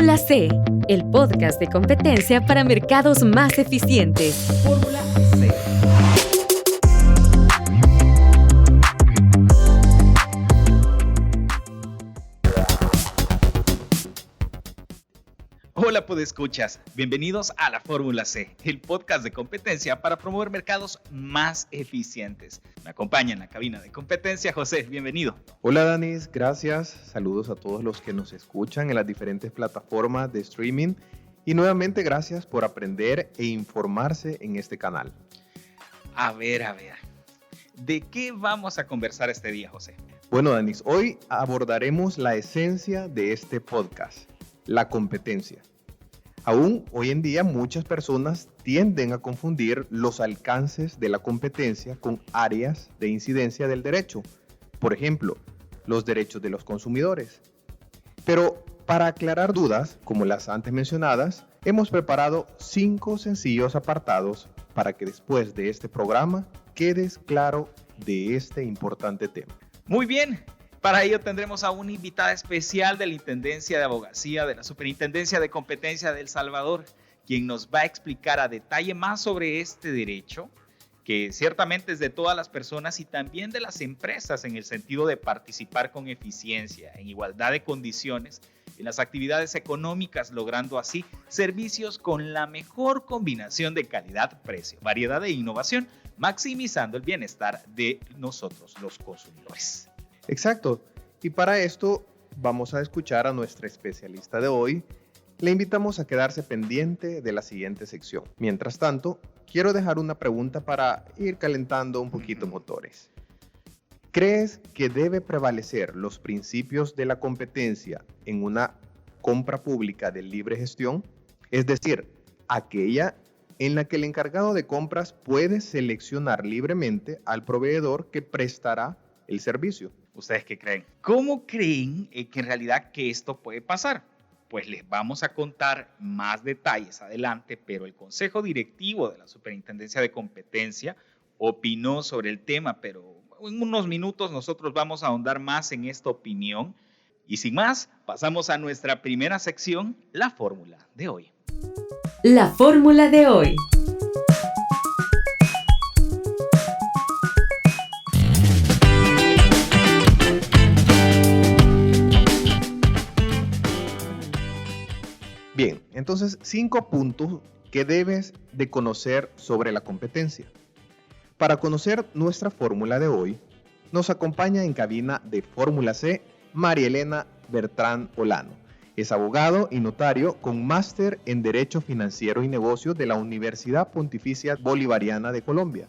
Fórmula C, el podcast de competencia para mercados más eficientes. Fórmula C. Hola podescuchas, bienvenidos a la Fórmula C, el podcast de competencia para promover mercados más eficientes. Me acompaña en la cabina de competencia José, bienvenido. Hola Danis, gracias. Saludos a todos los que nos escuchan en las diferentes plataformas de streaming y nuevamente gracias por aprender e informarse en este canal. A ver, ¿de qué vamos a conversar este día, José? Bueno Danis, hoy abordaremos la esencia de este podcast, la competencia. Aún hoy en día muchas personas tienden a confundir los alcances de la competencia con áreas de incidencia del derecho. Por ejemplo, los derechos de los consumidores. Pero para aclarar dudas, como las antes mencionadas, hemos preparado 5 sencillos apartados para que después de este programa quedes claro de este importante tema. Muy bien. Para ello tendremos a una invitada especial de la Intendencia de Abogacía de la Superintendencia de Competencia de El Salvador, quien nos va a explicar a detalle más sobre este derecho, que ciertamente es de todas las personas y también de las empresas en el sentido de participar con eficiencia, en igualdad de condiciones en las actividades económicas, logrando así servicios con la mejor combinación de calidad, precio, variedad e innovación, maximizando el bienestar de nosotros, los consumidores. Exacto, y para esto vamos a escuchar a nuestra especialista de hoy. Le invitamos a quedarse pendiente de la siguiente sección. Mientras tanto, quiero dejar una pregunta para ir calentando un poquito motores. ¿Crees que debe prevalecer los principios de la competencia en una compra pública de libre gestión? Es decir, aquella en la que el encargado de compras puede seleccionar libremente al proveedor que prestará el servicio. ¿Ustedes qué creen? ¿Cómo creen que en realidad que esto puede pasar? Pues les vamos a contar más detalles adelante, pero el Consejo Directivo de la Superintendencia de Competencia opinó sobre el tema, pero en unos minutos nosotros vamos a ahondar más en esta opinión. Y sin más, pasamos a nuestra primera sección, la fórmula de hoy. La fórmula de hoy. Bien, entonces 5 puntos que debes de conocer sobre la competencia. Para conocer nuestra fórmula de hoy, nos acompaña en cabina de Fórmula C María Elena Bertrán Olano. Es abogado y notario con máster en Derecho Financiero y Negocios de la Universidad Pontificia Bolivariana de Colombia.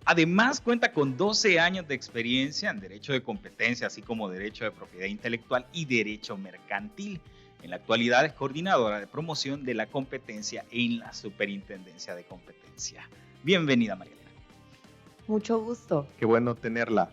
Además, cuenta con 12 años de experiencia en Derecho de Competencia, así como Derecho de Propiedad Intelectual y Derecho Mercantil. En la actualidad es coordinadora de promoción de la competencia en la Superintendencia de Competencia. Bienvenida, María Elena. Mucho gusto. Qué bueno tenerla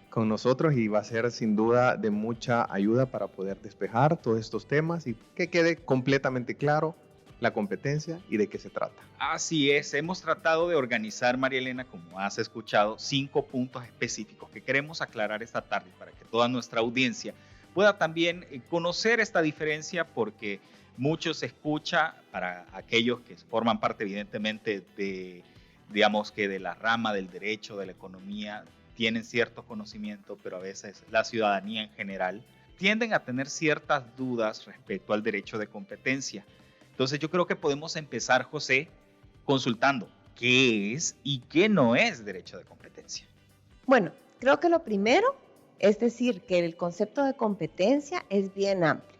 con nosotros y va a ser sin duda de mucha ayuda para poder despejar todos estos temas y que quede completamente claro la competencia y de qué se trata. Así es, hemos tratado de organizar, María Elena, como has escuchado, 5 puntos específicos que queremos aclarar esta tarde para que toda nuestra audiencia pueda también conocer esta diferencia, porque mucho se escucha para aquellos que forman parte evidentemente de, digamos que de la rama del derecho, de la economía, tienen cierto conocimiento, pero a veces la ciudadanía en general tienden a tener ciertas dudas respecto al derecho de competencia. Entonces yo creo que podemos empezar, José, consultando qué es y qué no es derecho de competencia. Bueno, creo que lo primero es decir que el concepto de competencia es bien amplio.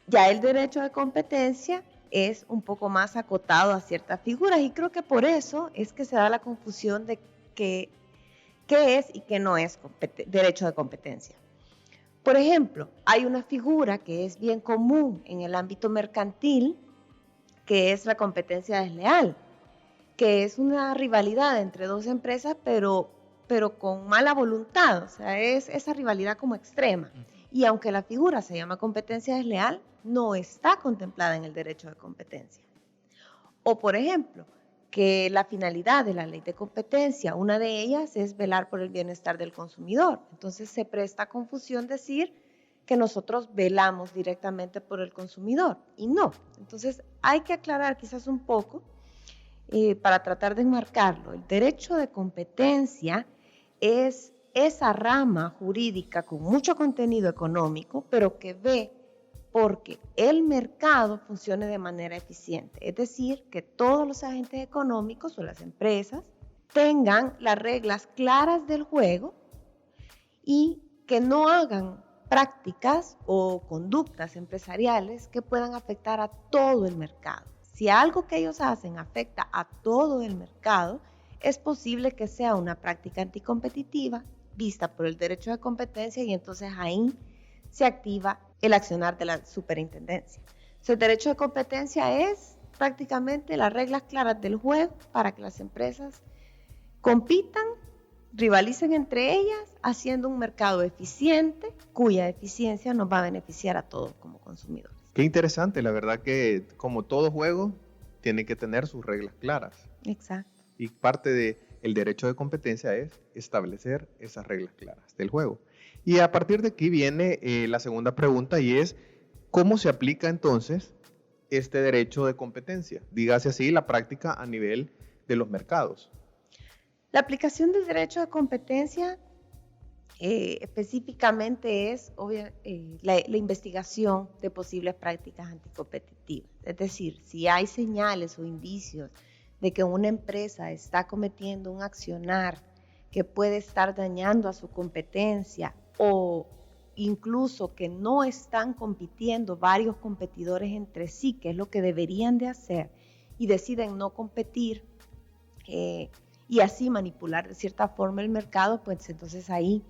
Ya el derecho de competencia es un poco más acotado a ciertas figuras y creo que por eso es que se da la confusión de qué es y qué no es derecho de competencia. Por ejemplo, hay una figura que es bien común en el ámbito mercantil, que es la competencia desleal, que es una rivalidad entre dos empresas, pero con mala voluntad, o sea, es esa rivalidad como extrema. Y aunque la figura se llama competencia desleal, no está contemplada en el derecho de competencia. O, por ejemplo, que la finalidad de la ley de competencia, una de ellas es velar por el bienestar del consumidor. Entonces se presta confusión decir que nosotros velamos directamente por el consumidor, y no. Entonces hay que aclarar quizás un poco para tratar de enmarcarlo. El derecho de competencia es esa rama jurídica con mucho contenido económico, pero que ve porque el mercado funcione de manera eficiente. Es decir, que todos los agentes económicos o las empresas tengan las reglas claras del juego y que no hagan prácticas o conductas empresariales que puedan afectar a todo el mercado. Si algo que ellos hacen afecta a todo el mercado, es posible que sea una práctica anticompetitiva vista por el derecho de competencia y entonces ahí se activa el accionar de la superintendencia. Entonces, el derecho de competencia es prácticamente las reglas claras del juego para que las empresas compitan, rivalicen entre ellas, haciendo un mercado eficiente, cuya eficiencia nos va a beneficiar a todos como consumidores. Qué interesante, la verdad que como todo juego tiene que tener sus reglas claras. Exacto. Y parte del derecho de competencia es establecer esas reglas claras del juego. Y a partir de aquí viene la segunda pregunta y es, ¿cómo se aplica entonces este derecho de competencia? Dígase así, la práctica a nivel de los mercados. La aplicación del derecho de competencia específicamente es la investigación de posibles prácticas anticompetitivas. Es decir, si hay señales o indicios de que una empresa está cometiendo un accionar que puede estar dañando a su competencia o incluso que no están compitiendo varios competidores entre sí, que es lo que deberían de hacer, y deciden no competir y así manipular de cierta forma el mercado, pues entonces ahí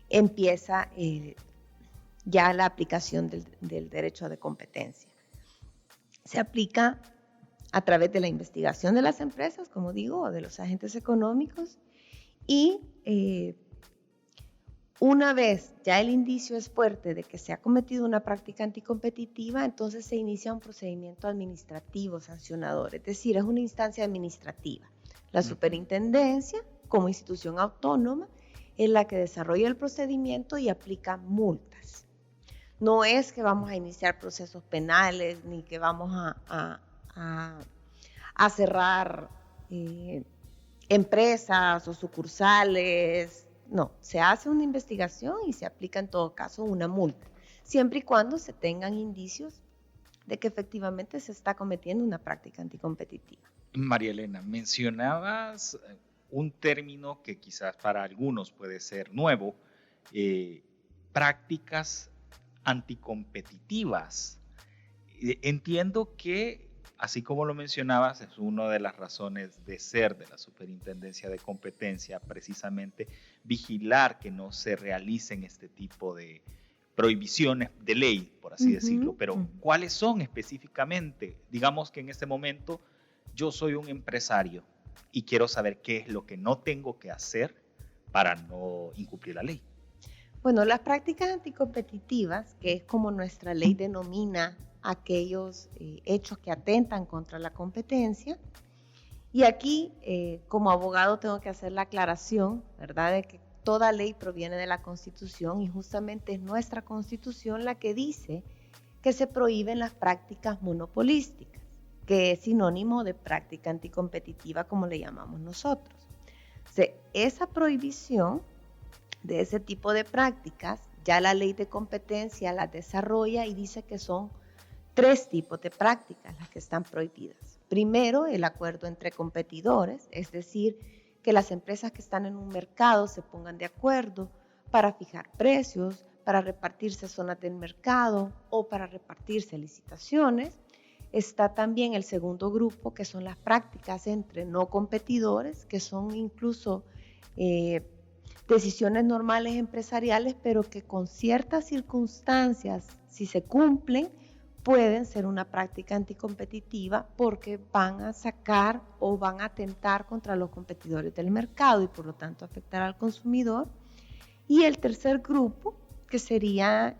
empieza ya la aplicación del derecho de competencia. Se aplica a través de la investigación de las empresas, como digo, o de los agentes económicos, y una vez ya el indicio es fuerte de que se ha cometido una práctica anticompetitiva, entonces se inicia un procedimiento administrativo sancionador, es decir, es una instancia administrativa. La superintendencia, como institución autónoma, es la que desarrolla el procedimiento y aplica multas. No es que vamos a iniciar procesos penales ni que vamos a cerrar empresas o sucursales. No, se hace una investigación y se aplica en todo caso una multa, siempre y cuando se tengan indicios de que efectivamente se está cometiendo una práctica anticompetitiva. María Elena, mencionabas un término que quizás para algunos puede ser nuevo, prácticas anticompetitivas. Entiendo que, así como lo mencionabas, es una de las razones de ser de la Superintendencia de Competencia, precisamente vigilar que no se realicen este tipo de prohibiciones de ley, por así decirlo. Pero, ¿cuáles son específicamente? Digamos que en este momento yo soy un empresario y quiero saber qué es lo que no tengo que hacer para no incumplir la ley. Bueno, las prácticas anticompetitivas, que es como nuestra ley denomina aquellos hechos que atentan contra la competencia, y aquí como abogado tengo que hacer la aclaración, ¿verdad?, de que toda ley proviene de la Constitución y justamente es nuestra Constitución la que dice que se prohíben las prácticas monopolísticas, que es sinónimo de práctica anticompetitiva como le llamamos nosotros. O sea, esa prohibición de ese tipo de prácticas, ya la ley de competencia la desarrolla y dice que son 3 tipos de prácticas las que están prohibidas. Primero, el acuerdo entre competidores, es decir, que las empresas que están en un mercado se pongan de acuerdo para fijar precios, para repartirse zonas del mercado o para repartirse licitaciones. Está también el segundo grupo, que son las prácticas entre no competidores, que son incluso decisiones normales empresariales, pero que con ciertas circunstancias, si se cumplen, pueden ser una práctica anticompetitiva porque van a sacar o van a atentar contra los competidores del mercado y por lo tanto afectar al consumidor. Y el tercer grupo, que sería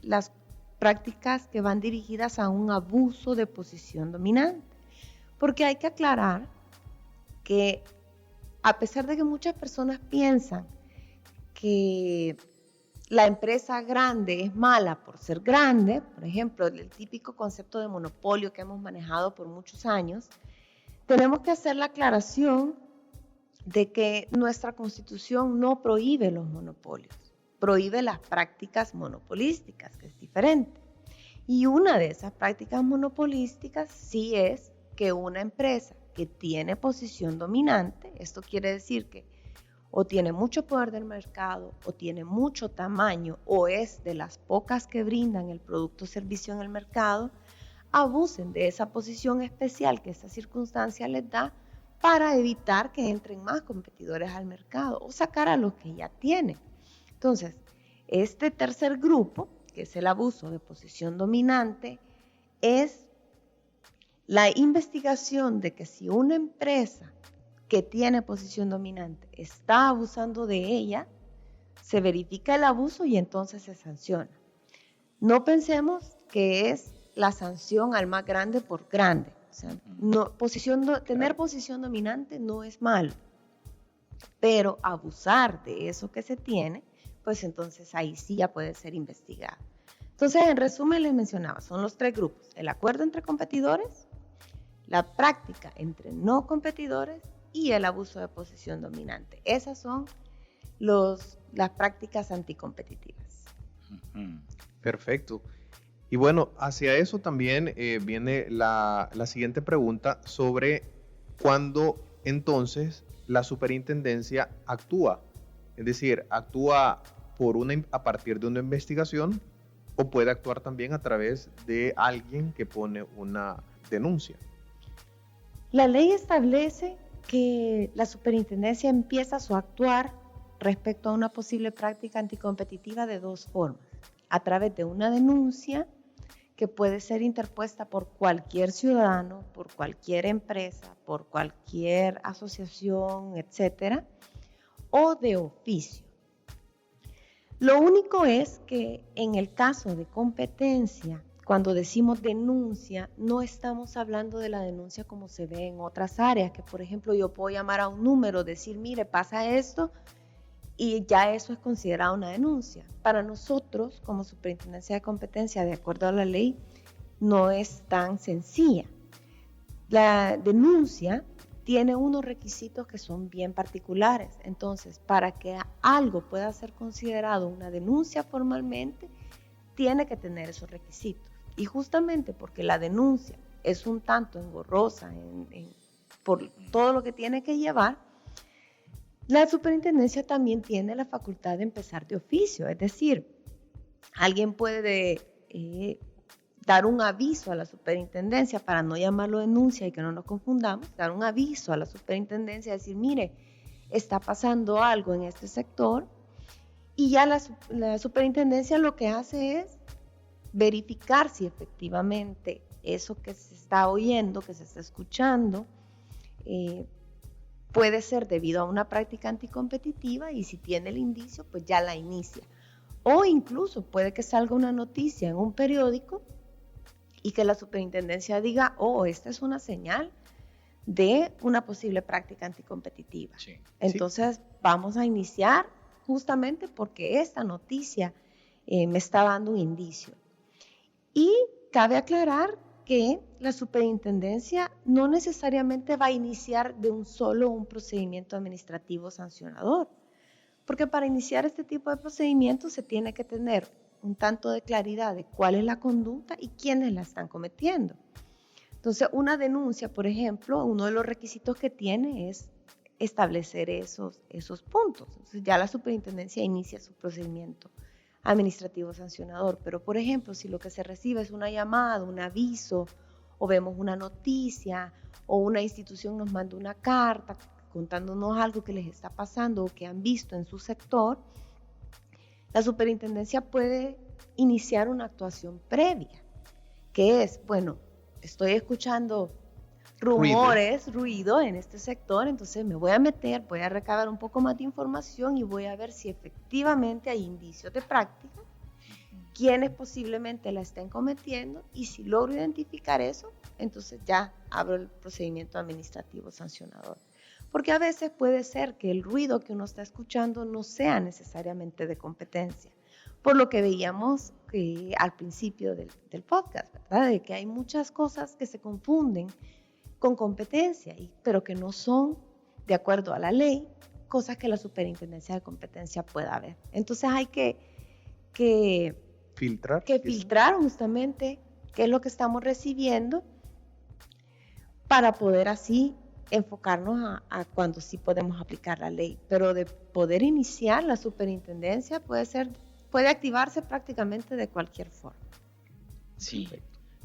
las prácticas que van dirigidas a un abuso de posición dominante. Porque hay que aclarar que a pesar de que muchas personas piensan que la empresa grande es mala por ser grande, por ejemplo, el típico concepto de monopolio que hemos manejado por muchos años, tenemos que hacer la aclaración de que nuestra Constitución no prohíbe los monopolios, prohíbe las prácticas monopolísticas, que es diferente. Y una de esas prácticas monopolísticas sí es que una empresa que tiene posición dominante, esto quiere decir que o tiene mucho poder del mercado, o tiene mucho tamaño, o es de las pocas que brindan el producto o servicio en el mercado, abusen de esa posición especial que esa circunstancia les da para evitar que entren más competidores al mercado o sacar a los que ya tienen. Entonces, este tercer grupo, que es el abuso de posición dominante, es la investigación de que si una empresa que tiene posición dominante está abusando de ella, se verifica el abuso y entonces se sanciona. No pensemos que es la sanción al más grande por grande. O sea, tener posición dominante no es malo, pero abusar de eso que se tiene, pues entonces ahí sí ya puede ser investigado. Entonces, en resumen, les mencionaba, son los tres grupos: el acuerdo entre competidores, la práctica entre no competidores y el abuso de posición dominante. Esas son las prácticas anticompetitivas. Perfecto. Y bueno, hacia eso también viene la siguiente pregunta sobre cuándo entonces la superintendencia actúa. Es decir, actúa a partir de una investigación o puede actuar también a través de alguien que pone una denuncia. La ley establece que la superintendencia empieza su actuar respecto a una posible práctica anticompetitiva de dos formas: a través de una denuncia que puede ser interpuesta por cualquier ciudadano, por cualquier empresa, por cualquier asociación, etcétera, o de oficio. Lo único es que en el caso de competencia, cuando decimos denuncia, no estamos hablando de la denuncia como se ve en otras áreas, que por ejemplo yo puedo llamar a un número, decir, mire, pasa esto, y ya eso es considerado una denuncia. Para nosotros, como Superintendencia de Competencia, de acuerdo a la ley, no es tan sencilla. La denuncia tiene unos requisitos que son bien particulares. Entonces, para que algo pueda ser considerado una denuncia formalmente, tiene que tener esos requisitos. Y justamente porque la denuncia es un tanto engorrosa por todo lo que tiene que llevar, la superintendencia también tiene la facultad de empezar de oficio. Es decir, alguien puede dar un aviso a la superintendencia, para no llamarlo denuncia y que no nos confundamos, dar un aviso a la superintendencia, decir, mire, está pasando algo en este sector, y ya la superintendencia lo que hace es verificar si efectivamente eso que se está oyendo, que se está escuchando, puede ser debido a una práctica anticompetitiva, y si tiene el indicio, pues ya la inicia. O incluso puede que salga una noticia en un periódico y que la superintendencia diga, oh, esta es una señal de una posible práctica anticompetitiva. Sí. Entonces vamos a iniciar justamente porque esta noticia me está dando un indicio. Y cabe aclarar que la superintendencia no necesariamente va a iniciar de un procedimiento administrativo sancionador, porque para iniciar este tipo de procedimientos se tiene que tener un tanto de claridad de cuál es la conducta y quiénes la están cometiendo. Entonces, una denuncia, por ejemplo, uno de los requisitos que tiene es establecer esos puntos. Entonces, ya la superintendencia inicia su procedimiento administrativo sancionador. Pero, por ejemplo, si lo que se recibe es una llamada, un aviso, o vemos una noticia, o una institución nos manda una carta contándonos algo que les está pasando o que han visto en su sector, la superintendencia puede iniciar una actuación previa, que es, bueno, estoy escuchando rumores, ruido en este sector, entonces me voy a meter, voy a recabar un poco más de información y voy a ver si efectivamente hay indicios de práctica, quiénes posiblemente la estén cometiendo, y si logro identificar eso, entonces ya abro el procedimiento administrativo sancionador. Porque a veces puede ser que el ruido que uno está escuchando no sea necesariamente de competencia. por lo que veíamos al principio del podcast, ¿verdad? De que hay muchas cosas que se confunden con competencia, pero que no son, de acuerdo a la ley, cosas que la Superintendencia de Competencia pueda ver. Entonces hay que filtrar justamente qué es lo que estamos recibiendo para poder así enfocarnos a cuando sí podemos aplicar la ley. Pero de poder iniciar, la Superintendencia puede activarse prácticamente de cualquier forma. Sí.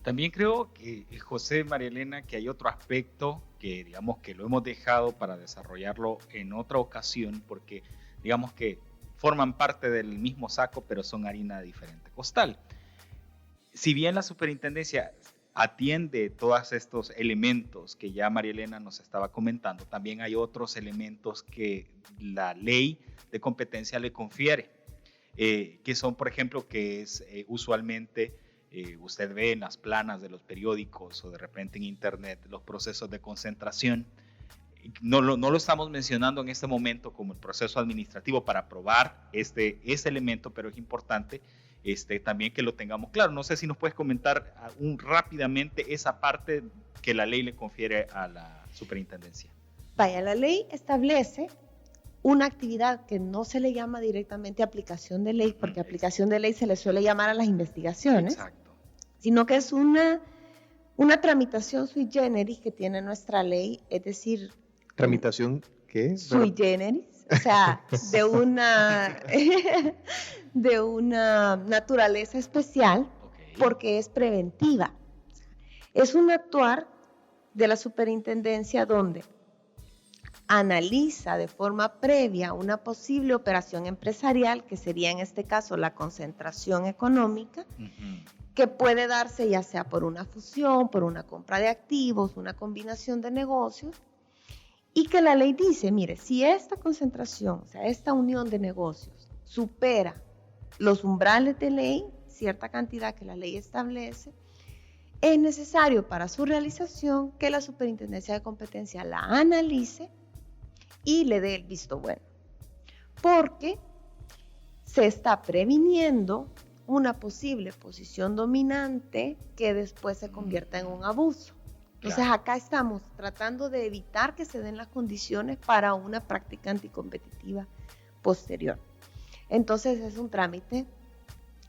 También creo que, José, María Elena, que hay otro aspecto que digamos que lo hemos dejado para desarrollarlo en otra ocasión, porque digamos que forman parte del mismo saco, pero son harina de diferente costal. Si bien la Superintendencia atiende todos estos elementos que ya María Elena nos estaba comentando, también hay otros elementos que la ley de competencia le confiere, que son, por ejemplo, que es usualmente, usted ve en las planas de los periódicos o de repente en internet, los procesos de concentración. No lo estamos mencionando en este momento como el proceso administrativo para aprobar este elemento, pero es importante también que lo tengamos claro. No sé si nos puedes comentar rápidamente esa parte que la ley le confiere a la Superintendencia. Vaya, la ley establece una actividad que no se le llama directamente aplicación de ley, porque aplicación de ley se le suele llamar a las investigaciones. Exacto. Sino que es una tramitación sui generis que tiene nuestra ley, es decir... ¿Tramitación qué? Sui generis, o sea, de una naturaleza especial, porque es preventiva. Es un actuar de la Superintendencia donde analiza de forma previa una posible operación empresarial, que sería en este caso la concentración económica, que puede darse ya sea por una fusión, por una compra de activos, una combinación de negocios, y que la ley dice, mire, si esta concentración, o sea, esta unión de negocios supera los umbrales de ley, cierta cantidad que la ley establece, es necesario para su realización que la Superintendencia de Competencia la analice y le dé el visto bueno, porque se está previniendo una posible posición dominante que después se convierta en un abuso. Entonces acá estamos tratando de evitar que se den las condiciones para una práctica anticompetitiva posterior. Entonces es un trámite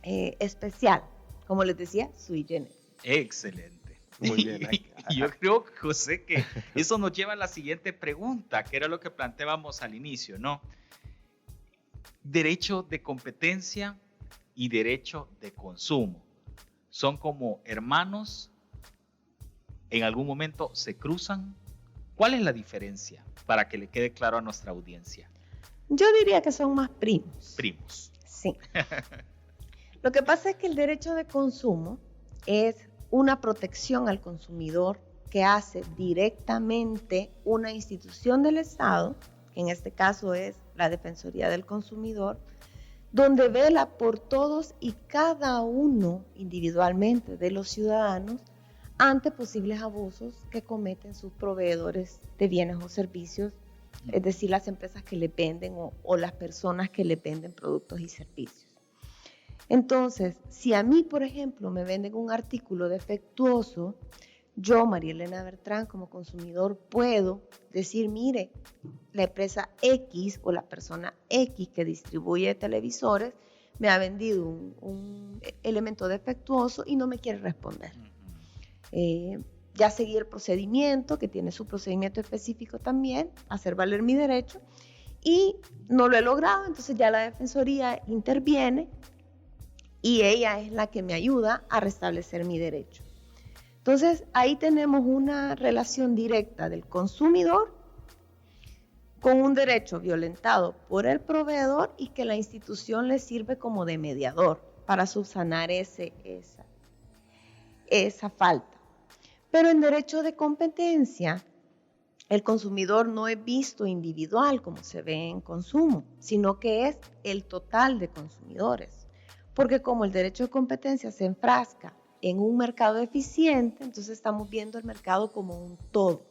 especial, como les decía, sui generis. Excelente. Muy bien. Yo creo, José, que eso nos lleva a la siguiente pregunta, que era lo que planteábamos al inicio, ¿no? Derecho de competencia y derecho de consumo. ¿Son como hermanos? ¿En algún momento se cruzan? ¿Cuál es la diferencia? Para que le quede claro a nuestra audiencia. Yo diría que son más primos. Primos. Sí. Lo que pasa es que el derecho de consumo es una protección al consumidor que hace directamente una institución del Estado, que en este caso es la Defensoría del Consumidor, donde vela por todos y cada uno individualmente de los ciudadanos ante posibles abusos que cometen sus proveedores de bienes o servicios, es decir, las empresas que le venden o las personas que le venden productos y servicios. Entonces, si a mí, por ejemplo, me venden un artículo defectuoso, yo, María Elena Bertrán, como consumidor, puedo decir, mire, la empresa X o la persona X que distribuye televisores me ha vendido un elemento defectuoso y no me quiere responder. Ya seguí el procedimiento, que tiene su procedimiento específico también, hacer valer mi derecho, y no lo he logrado, entonces ya la Defensoría interviene y ella es la que me ayuda a restablecer mi derecho. Entonces, ahí tenemos una relación directa del consumidor con un derecho violentado por el proveedor y que la institución le sirve como de mediador para subsanar esa falta. Pero en derecho de competencia, el consumidor no es visto individual como se ve en consumo, sino que es el total de consumidores. Porque como el derecho de competencia se enfrasca en un mercado eficiente, entonces estamos viendo el mercado como un todo.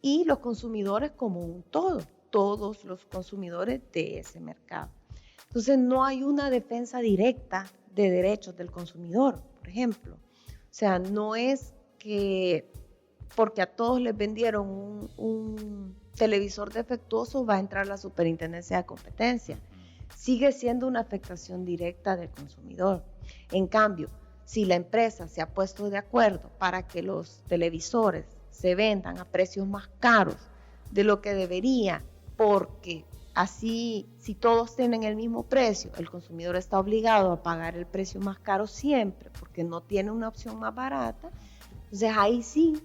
Y los consumidores como un todo, todos los consumidores de ese mercado. Entonces no hay una defensa directa de derechos del consumidor, por ejemplo. O sea, no es que porque a todos les vendieron un televisor defectuoso va a entrar la Superintendencia de Competencia. Sigue siendo una afectación directa del consumidor. En cambio, si la empresa se ha puesto de acuerdo para que los televisores se vendan a precios más caros de lo que debería, porque así, si todos tienen el mismo precio, el consumidor está obligado a pagar el precio más caro siempre, porque no tiene una opción más barata. Entonces ahí sí,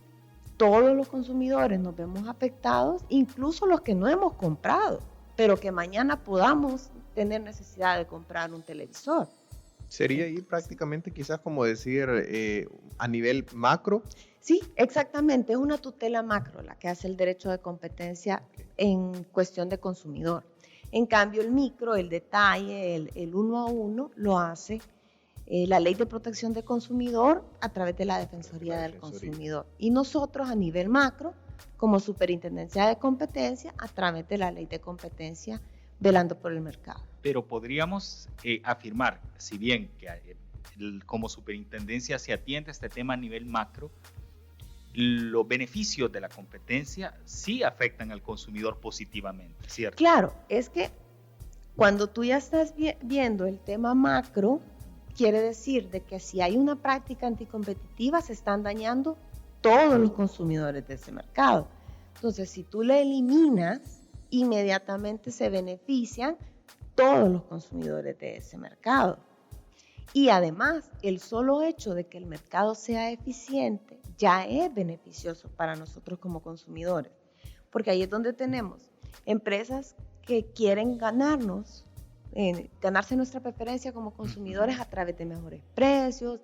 todos los consumidores nos vemos afectados, incluso los que no hemos comprado, pero que mañana podamos tener necesidad de comprar un televisor. Sería ahí prácticamente quizás como decir a nivel macro. Sí, exactamente, es una tutela macro la que hace el derecho de competencia en cuestión de consumidor. En cambio el micro, el detalle, el uno a uno lo hace la Ley de Protección del Consumidor a través de la Defensoría del Consumidor. Y nosotros a nivel macro, como Superintendencia de Competencia, a través de la Ley de Competencia, velando por el mercado. Pero podríamos afirmar, si bien que como superintendencia se atiende a este tema a nivel macro, los beneficios de la competencia sí afectan al consumidor positivamente, ¿cierto? Claro, es que cuando tú ya estás viendo el tema macro, quiere decir de que si hay una práctica anticompetitiva, se están dañando todos los consumidores de ese mercado. Entonces, si tú le eliminas, inmediatamente se benefician todos los consumidores de ese mercado. Y además, el solo hecho de que el mercado sea eficiente ya es beneficioso para nosotros como consumidores, porque ahí es donde tenemos empresas que quieren ganarse nuestra preferencia como consumidores a través de mejores precios,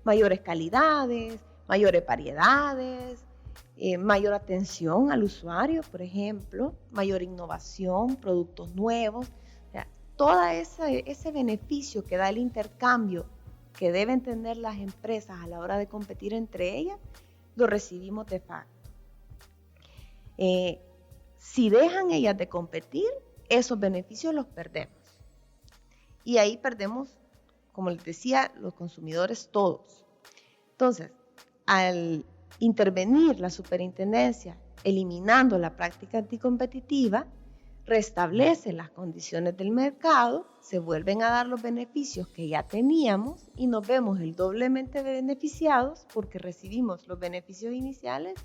mayores calidades, mayores variedades, mayor atención al usuario, por ejemplo, mayor innovación, productos nuevos. Todo ese beneficio que da el intercambio que deben tener las empresas a la hora de competir entre ellas, lo recibimos de facto. Si dejan ellas de competir, esos beneficios los perdemos. Y ahí perdemos, como les decía, los consumidores todos. Entonces, al intervenir la superintendencia eliminando la práctica anticompetitiva, restablece las condiciones del mercado, se vuelven a dar los beneficios que ya teníamos y nos vemos el doblemente beneficiados porque recibimos los beneficios iniciales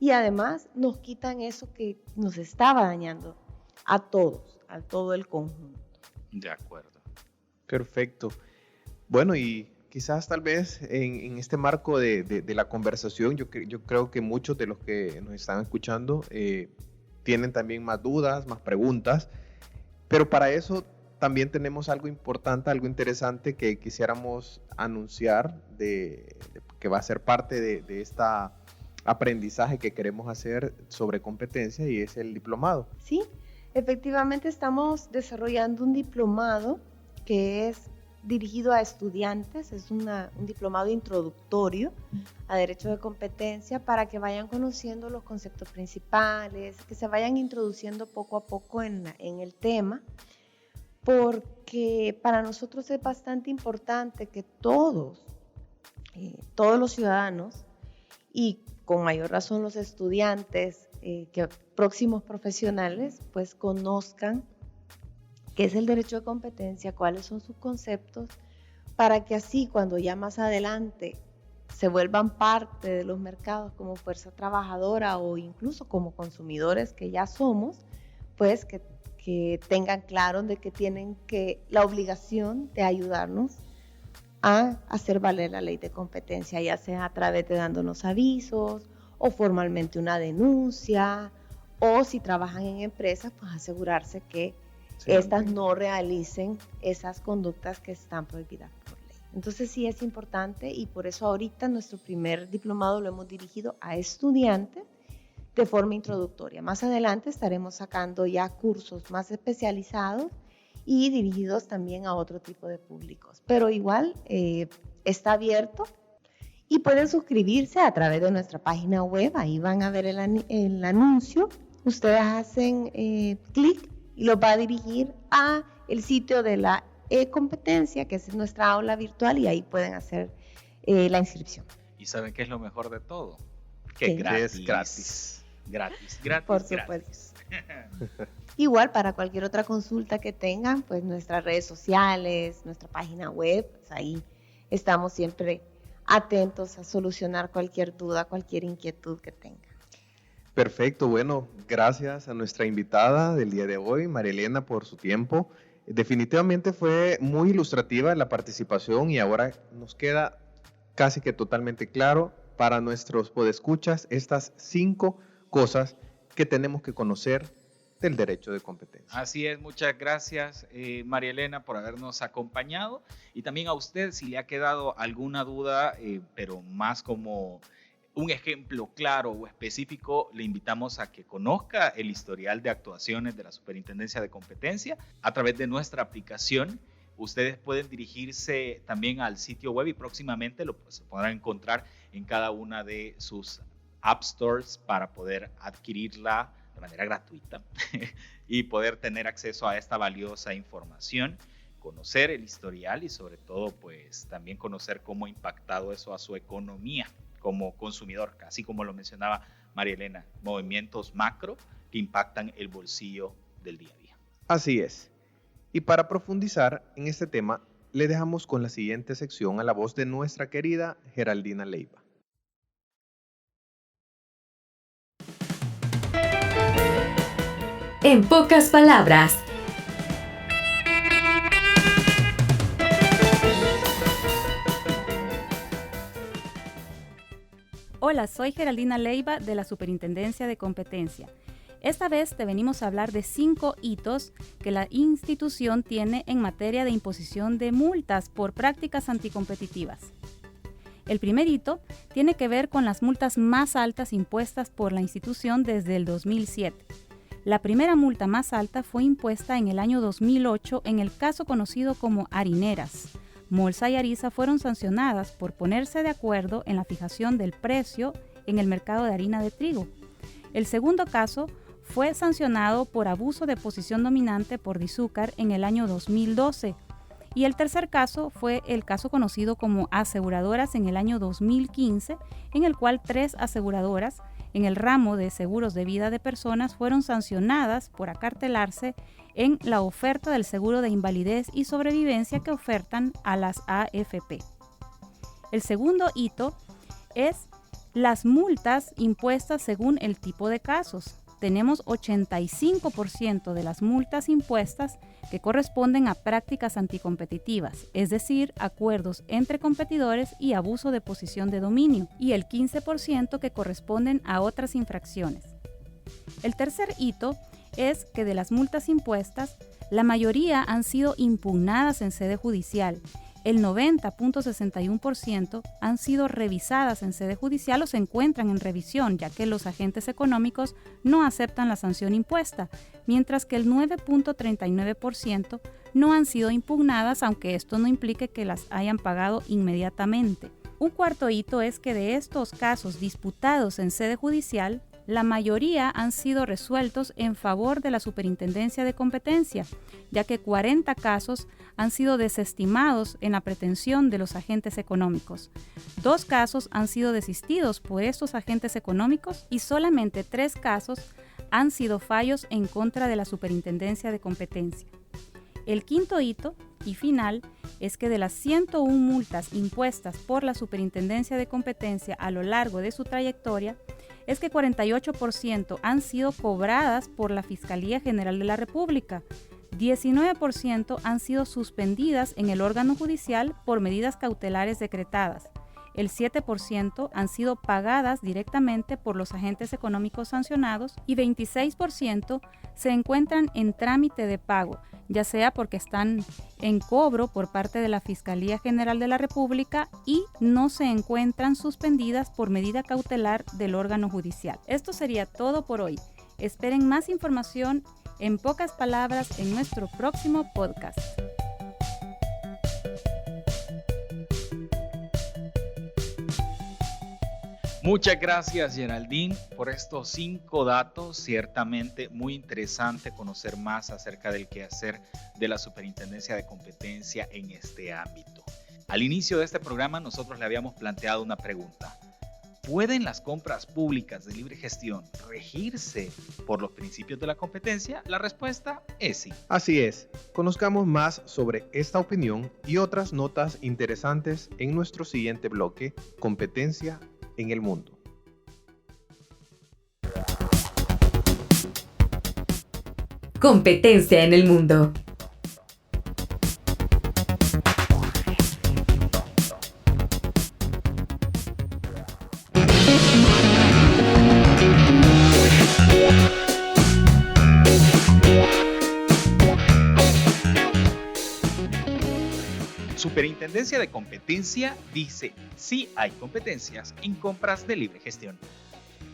y además nos quitan eso que nos estaba dañando a todos, a todo el conjunto. De acuerdo. Perfecto. Bueno, y quizás tal vez en este marco de la conversación, yo creo que muchos de los que nos están escuchando tienen también más dudas, más preguntas, pero para eso también tenemos algo importante, algo interesante que quisiéramos anunciar que va a ser parte de este aprendizaje que queremos hacer sobre competencia y es el diplomado. Sí, efectivamente estamos desarrollando un diplomado que es dirigido a estudiantes, es un diplomado introductorio a Derecho de Competencia para que vayan conociendo los conceptos principales, que se vayan introduciendo poco a poco en el tema, porque para nosotros es bastante importante que todos los ciudadanos y con mayor razón los estudiantes, que próximos profesionales, pues conozcan qué es el derecho de competencia, cuáles son sus conceptos, para que así cuando ya más adelante se vuelvan parte de los mercados como fuerza trabajadora o incluso como consumidores que ya somos, pues que tengan claro de que tienen la obligación de ayudarnos a hacer valer la ley de competencia, ya sea a través de dándonos avisos o formalmente una denuncia, o si trabajan en empresas, pues asegurarse que estas no realicen esas conductas que están prohibidas por ley. Entonces sí es importante y por eso ahorita nuestro primer diplomado lo hemos dirigido a estudiantes de forma introductoria. Más adelante estaremos sacando ya cursos más especializados y dirigidos también a otro tipo de públicos. Pero igual está abierto y pueden suscribirse a través de nuestra página web. Ahí van a ver el anuncio. Ustedes hacen clic y los va a dirigir a el sitio de la e-competencia, que es nuestra aula virtual, y ahí pueden hacer la inscripción. ¿Y saben qué es lo mejor de todo? ¿Qué? Que gratis. Es gratis. Gratis. Por supuesto. Igual para cualquier otra consulta que tengan, pues nuestras redes sociales, nuestra página web, pues ahí estamos siempre atentos a solucionar cualquier duda, cualquier inquietud que tengan. Perfecto, bueno, gracias a nuestra invitada del día de hoy, María Elena, por su tiempo. Definitivamente fue muy ilustrativa la participación y ahora nos queda casi que totalmente claro para nuestros podescuchas estas 5 cosas que tenemos que conocer del derecho de competencia. Así es, muchas gracias María Elena por habernos acompañado, y también a usted si le ha quedado alguna duda, pero más como un ejemplo claro o específico, le invitamos a que conozca el historial de actuaciones de la Superintendencia de Competencia a través de nuestra aplicación. Ustedes pueden dirigirse también al sitio web y próximamente se podrán encontrar en cada una de sus App Stores para poder adquirirla de manera gratuita y poder tener acceso a esta valiosa información, conocer el historial y sobre todo pues también conocer cómo ha impactado eso a su economía como consumidor, así como lo mencionaba María Elena, movimientos macro que impactan el bolsillo del día a día. Así es. Y para profundizar en este tema, le dejamos con la siguiente sección a la voz de nuestra querida Geraldina Leiva. En pocas palabras. Hola, soy Geraldina Leiva de la Superintendencia de Competencia. Esta vez te venimos a hablar de 5 hitos que la institución tiene en materia de imposición de multas por prácticas anticompetitivas. El primer hito tiene que ver con las multas más altas impuestas por la institución desde el 2007. La primera multa más alta fue impuesta en el año 2008 en el caso conocido como harineras. Molsa y Ariza fueron sancionadas por ponerse de acuerdo en la fijación del precio en el mercado de harina de trigo. El segundo caso fue sancionado por abuso de posición dominante por Dizúcar en el año 2012. Y el tercer caso fue el caso conocido como aseguradoras en el año 2015, en el cual 3 aseguradoras en el ramo de seguros de vida de personas fueron sancionadas por acartelarse en la oferta del seguro de invalidez y sobrevivencia que ofertan a las AFP. El segundo hito es las multas impuestas según el tipo de casos. Tenemos 85% de las multas impuestas que corresponden a prácticas anticompetitivas, es decir, acuerdos entre competidores y abuso de posición de dominio, y el 15% que corresponden a otras infracciones. El tercer hito es que de las multas impuestas, la mayoría han sido impugnadas en sede judicial. El 90.61% han sido revisadas en sede judicial o se encuentran en revisión, ya que los agentes económicos no aceptan la sanción impuesta, mientras que el 9.39% no han sido impugnadas, aunque esto no implique que las hayan pagado inmediatamente. Un cuarto hito es que de estos casos disputados en sede judicial, la mayoría han sido resueltos en favor de la Superintendencia de Competencia, ya que 40 casos han sido desestimados en la pretensión de los agentes económicos. 2 casos han sido desistidos por estos agentes económicos y solamente 3 casos han sido fallos en contra de la Superintendencia de Competencia. El quinto hito y final es que de las 101 multas impuestas por la Superintendencia de Competencia a lo largo de su trayectoria, es que 48% han sido cobradas por la Fiscalía General de la República, 19% han sido suspendidas en el órgano judicial por medidas cautelares decretadas, el 7% han sido pagadas directamente por los agentes económicos sancionados y 26% se encuentran en trámite de pago, ya sea porque están en cobro por parte de la Fiscalía General de la República y no se encuentran suspendidas por medida cautelar del órgano judicial. Esto sería todo por hoy. Esperen más información en pocas palabras en nuestro próximo podcast. Muchas gracias, Geraldine, por estos 5 datos. Ciertamente muy interesante conocer más acerca del quehacer de la Superintendencia de Competencia en este ámbito. Al inicio de este programa nosotros le habíamos planteado una pregunta. ¿Pueden las compras públicas de libre gestión regirse por los principios de la competencia? La respuesta es sí. Así es. Conozcamos más sobre esta opinión y otras notas interesantes en nuestro siguiente bloque, Competencia en el Mundo. Competencia en el mundo. Superintendencia de Competencia dice sí hay competencias en compras de libre gestión.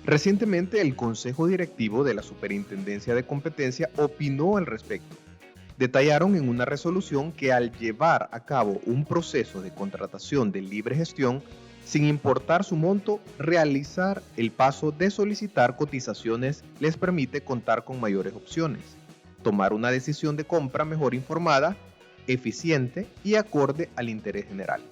Recientemente el Consejo Directivo de la Superintendencia de Competencia opinó al respecto. Detallaron en una resolución que al llevar a cabo un proceso de contratación de libre gestión, sin importar su monto, realizar el paso de solicitar cotizaciones les permite contar con mayores opciones, tomar una decisión de compra mejor informada, eficiente y acorde al interés general,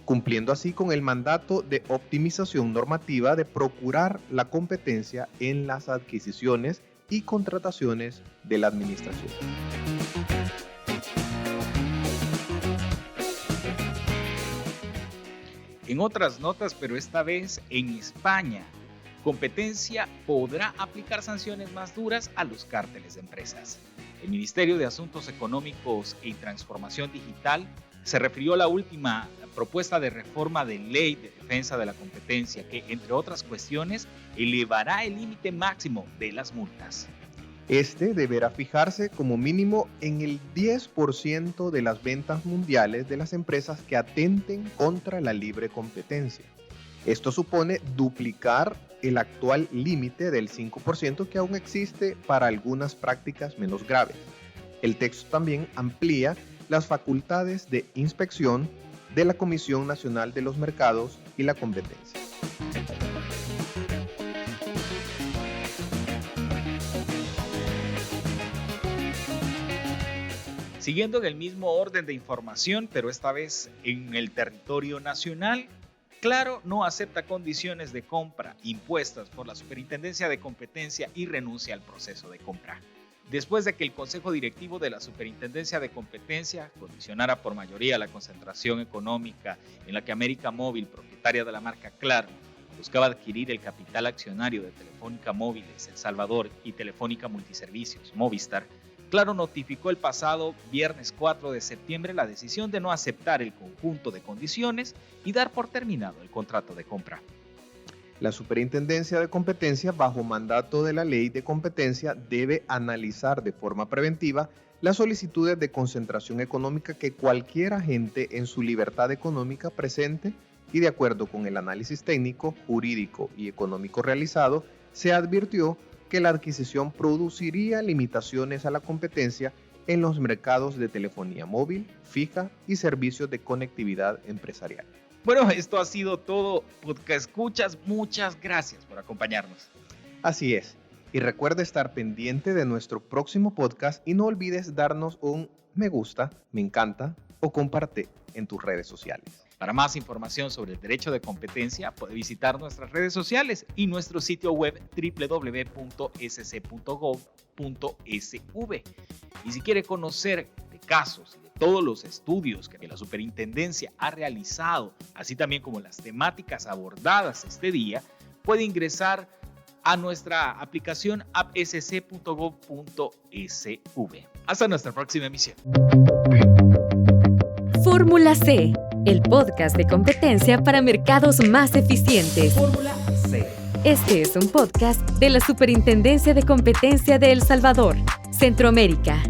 cumpliendo así con el mandato de optimización normativa de procurar la competencia en las adquisiciones y contrataciones de la administración. En otras notas, pero esta vez en España, Competencia podrá aplicar sanciones más duras a los cárteles de empresas. El Ministerio de Asuntos Económicos y Transformación Digital se refirió a la última propuesta de reforma de ley de defensa de la competencia que, entre otras cuestiones, elevará el límite máximo de las multas. Este deberá fijarse como mínimo en el 10% de las ventas mundiales de las empresas que atenten contra la libre competencia. Esto supone duplicar el actual límite del 5% que aún existe para algunas prácticas menos graves. El texto también amplía las facultades de inspección de la Comisión Nacional de los Mercados y la Competencia. Siguiendo en el mismo orden de información, pero esta vez en el territorio nacional, Claro no acepta condiciones de compra impuestas por la Superintendencia de Competencia y renuncia al proceso de compra. Después de que el Consejo Directivo de la Superintendencia de Competencia condicionara por mayoría la concentración económica en la que América Móvil, propietaria de la marca Claro, buscaba adquirir el capital accionario de Telefónica Móviles El Salvador y Telefónica Multiservicios Movistar, Claro notificó el pasado viernes 4 de septiembre la decisión de no aceptar el conjunto de condiciones y dar por terminado el contrato de compra. La Superintendencia de Competencia, bajo mandato de la Ley de Competencia, debe analizar de forma preventiva las solicitudes de concentración económica que cualquier agente en su libertad económica presente y, de acuerdo con el análisis técnico, jurídico y económico realizado, se advirtió que la adquisición produciría limitaciones a la competencia en los mercados de telefonía móvil, fija y servicios de conectividad empresarial. Bueno, esto ha sido todo, podcast escuchas. Muchas gracias por acompañarnos. Así es. Y recuerda estar pendiente de nuestro próximo podcast y no olvides darnos un me gusta, me encanta o comparte en tus redes sociales. Para más información sobre el derecho de competencia, puede visitar nuestras redes sociales y nuestro sitio web www.sc.gov.sv. Y si quiere conocer de casos y de todos los estudios que la Superintendencia ha realizado, así también como las temáticas abordadas este día, puede ingresar a nuestra aplicación appsc.gov.sv. Hasta nuestra próxima emisión. Fórmula C, el podcast de competencia para mercados más eficientes. Fórmula C. Este es un podcast de la Superintendencia de Competencia de El Salvador, Centroamérica.